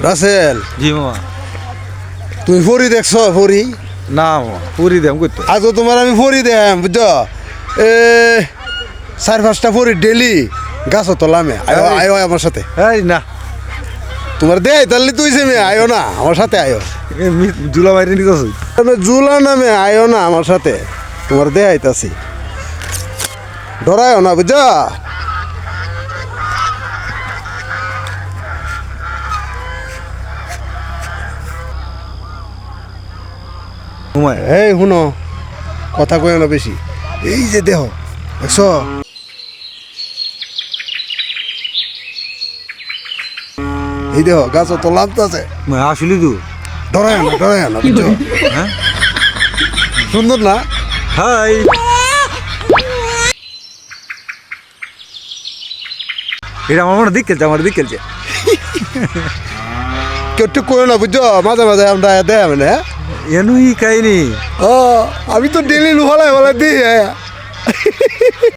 রাসেল, জি মামা। তুমি ফরি দেখছো? ফরি না মামা, পুরি দাম করতো। আজও তোমার আমি ফরি দেম, বুঝছো? এ 4-5টা ফরি ডেলি গাছ তোলামে। আয়ো আয়ো আমার সাথে। এই না, তোমার দেয় তাহলে তুই সেমে আয়ো না আমার সাথে, আয়ো জুলা মারি নিতেছ। জুলা নামে আয়ো না আমার সাথে, তোমার দেয়াইতাছি, ডরায়ও না, বুঝছো? ঘুমায়। এই শুনো, কথা কয় না বেশি। এই যে দেহ দেখছো, এই দেহ গাছ তো লাভ আছে, আসলি তো। ডরায় না, বুঝছো? হ্যাঁ সুন্দর না? হাই, এটা আমার মনে দিক খেলছে, আমার দিক খেলছে। কেউ ঠিক করে না, বুঝছো? মাঝে মাঝে আমরা দেয় মানে। এনুই কাহিনি। ও আমি তো ডেলি লুহালাই দিই।